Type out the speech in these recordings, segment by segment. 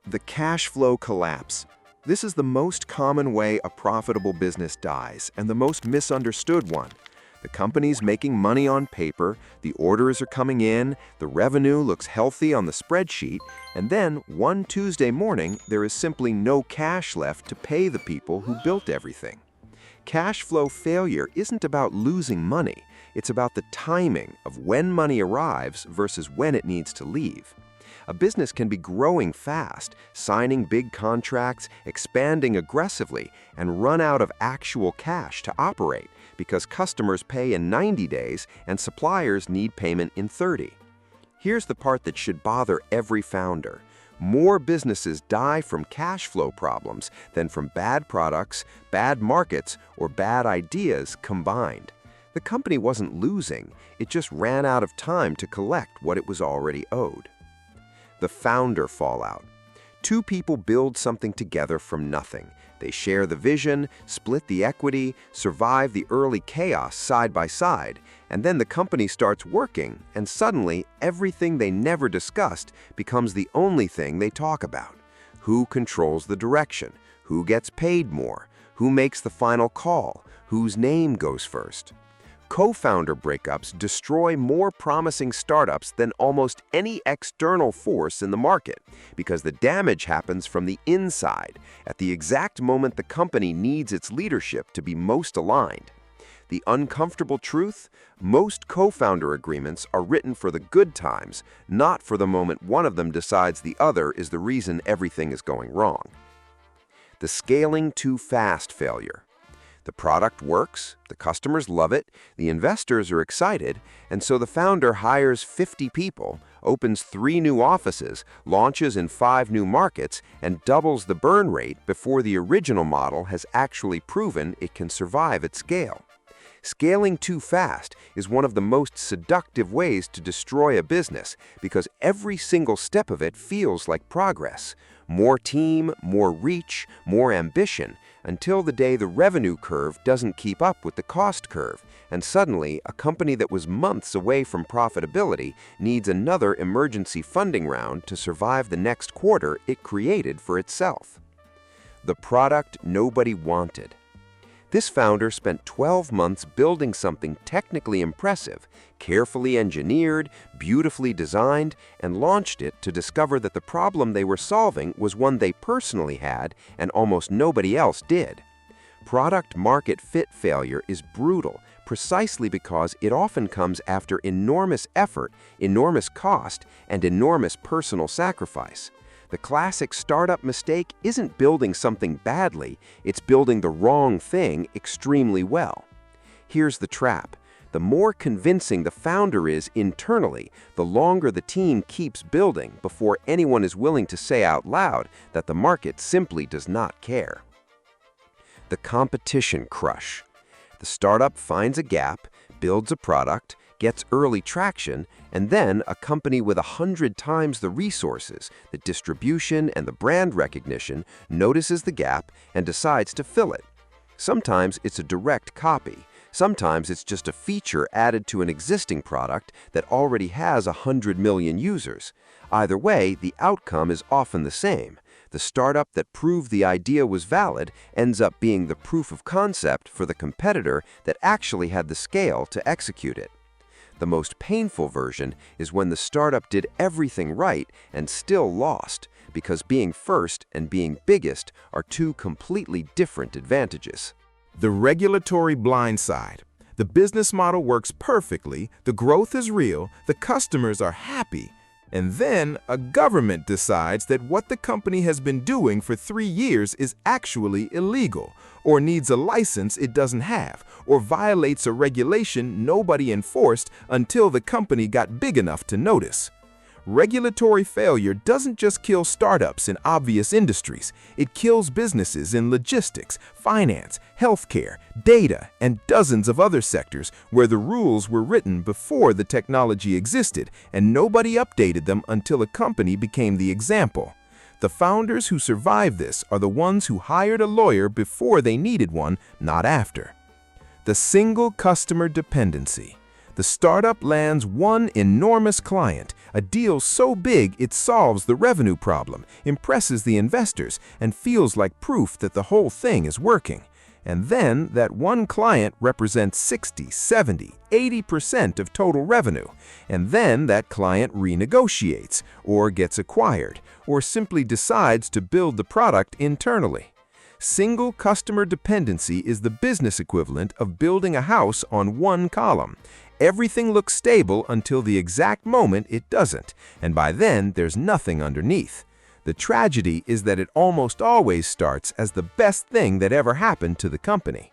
The cash flow collapse. This is the most common way a profitable business dies, and the most misunderstood one. The company's making money on paper, the orders are coming in, the revenue looks healthy on the spreadsheet, and then one Tuesday morning, there is simply no cash left to pay the people who built everything. Cash flow failure isn't about losing money, it's about the timing of when money arrives versus when it needs to leave. A business can be growing fast, signing big contracts, expanding aggressively, and run out of actual cash to operate because customers pay in 90 days and suppliers need payment in 30. Here's the part that should bother every founder. More businesses die from cash flow problems than from bad products, bad markets, or bad ideas combined. The company wasn't losing, it just ran out of time to collect what it was already owed. The founder fallout. Two people build something together from nothing. They share the vision, split the equity, survive the early chaos side by side, and then the company starts working, and suddenly everything they never discussed becomes the only thing they talk about. Who controls the direction? Who gets paid more? Who makes the final call? Whose name goes first? Co-founder breakups destroy more promising startups than almost any external force in the market because the damage happens from the inside, at the exact moment the company needs its leadership to be most aligned. The uncomfortable truth? Most co-founder agreements are written for the good times, not for the moment one of them decides the other is the reason everything is going wrong. The scaling too fast failure. The product works, the customers love it, the investors are excited, and so the founder hires 50 people, opens 3 new offices, launches in 5 new markets, and doubles the burn rate before the original model has actually proven it can survive at scale. Scaling too fast is one of the most seductive ways to destroy a business because every single step of it feels like progress. More team, more reach, more ambition, until the day the revenue curve doesn't keep up with the cost curve, and suddenly a company that was months away from profitability needs another emergency funding round to survive the next quarter it created for itself. The product nobody wanted. This founder spent 12 months building something technically impressive, carefully engineered, beautifully designed, and launched it to discover that the problem they were solving was one they personally had and almost nobody else did. Product-market fit failure is brutal precisely because it often comes after enormous effort, enormous cost, and enormous personal sacrifice. The classic startup mistake isn't building something badly, it's building the wrong thing extremely well. Here's the trap. The more convincing the founder is internally, the longer the team keeps building before anyone is willing to say out loud that the market simply does not care. The competition crush. The startup finds a gap, builds a product, gets early traction, and then a company with 100 times the resources, the distribution, and the brand recognition notices the gap and decides to fill it. Sometimes it's a direct copy. Sometimes it's just a feature added to an existing product that already has 100 million users. Either way, the outcome is often the same. The startup that proved the idea was valid ends up being the proof of concept for the competitor that actually had the scale to execute it. The most painful version is when the startup did everything right and still lost, because being first and being biggest are two completely different advantages. The regulatory blindside. The business model works perfectly, the growth is real, the customers are happy, and then a government decides that what the company has been doing for 3 years is actually illegal, or needs a license it doesn't have, or violates a regulation nobody enforced until the company got big enough to notice. Regulatory failure doesn't just kill startups in obvious industries, it kills businesses in logistics, finance, healthcare, data, and dozens of other sectors where the rules were written before the technology existed and nobody updated them until a company became the example. The founders who survive this are the ones who hired a lawyer before they needed one, not after. The single customer dependency. The startup lands one enormous client, a deal so big it solves the revenue problem, impresses the investors, and feels like proof that the whole thing is working. And then that one client represents 60, 70, 80% of total revenue. And then that client renegotiates, or gets acquired, or simply decides to build the product internally. Single customer dependency is the business equivalent of building a house on one column. Everything looks stable until the exact moment it doesn't, and by then there's nothing underneath. The tragedy is that it almost always starts as the best thing that ever happened to the company.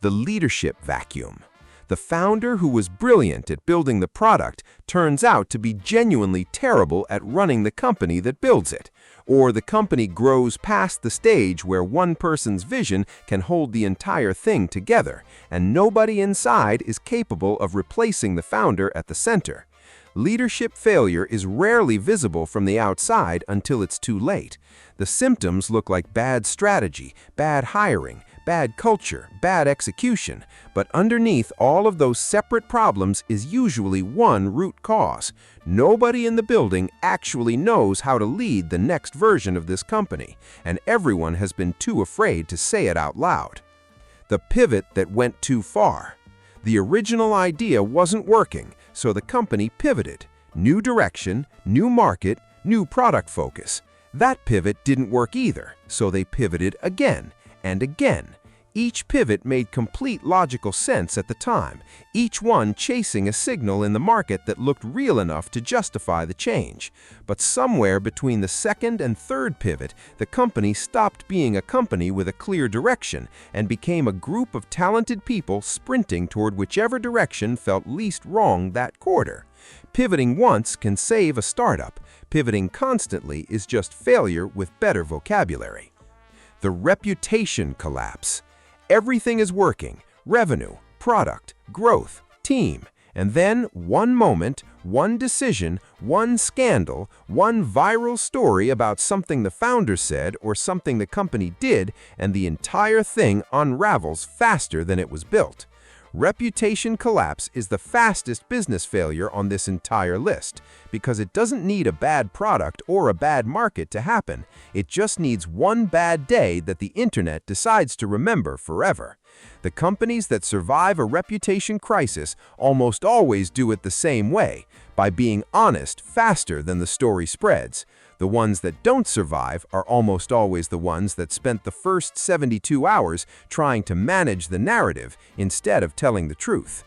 The leadership vacuum. The founder who was brilliant at building the product turns out to be genuinely terrible at running the company that builds it. Or the company grows past the stage where one person's vision can hold the entire thing together, and nobody inside is capable of replacing the founder at the center. Leadership failure is rarely visible from the outside until it's too late. The symptoms look like bad strategy, bad hiring, bad culture, bad execution, but underneath all of those separate problems is usually one root cause. Nobody in the building actually knows how to lead the next version of this company, and everyone has been too afraid to say it out loud. The pivot that went too far. The original idea wasn't working, so the company pivoted. New direction, new market, new product focus. That pivot didn't work either, so they pivoted again and again. Each pivot made complete logical sense at the time, each one chasing a signal in the market that looked real enough to justify the change. But somewhere between the second and third pivot, the company stopped being a company with a clear direction and became a group of talented people sprinting toward whichever direction felt least wrong that quarter. Pivoting once can save a startup. Pivoting constantly is just failure with better vocabulary. The reputation collapse. Everything is working: revenue, product, growth, team. And then one moment, one decision, one scandal, one viral story about something the founder said or something the company did, and the entire thing unravels faster than it was built. Reputation collapse is the fastest business failure on this entire list because it doesn't need a bad product or a bad market to happen. It just needs one bad day that the internet decides to remember forever. The companies that survive a reputation crisis almost always do it the same way, by being honest faster than the story spreads. The ones that don't survive are almost always the ones that spent the first 72 hours trying to manage the narrative instead of telling the truth.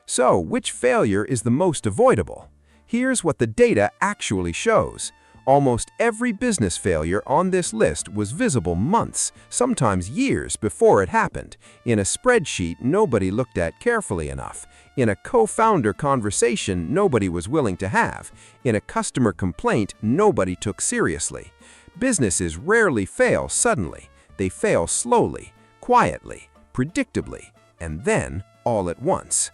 So, which failure is the most avoidable? Here's what the data actually shows. Almost every business failure on this list was visible months, sometimes years before it happened, in a spreadsheet nobody looked at carefully enough, in a co-founder conversation nobody was willing to have, in a customer complaint nobody took seriously. Businesses rarely fail suddenly. They fail slowly, quietly, predictably, and then all at once.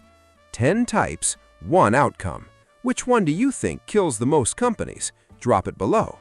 10 types, 1 outcome. Which one do you think kills the most companies? Drop it below.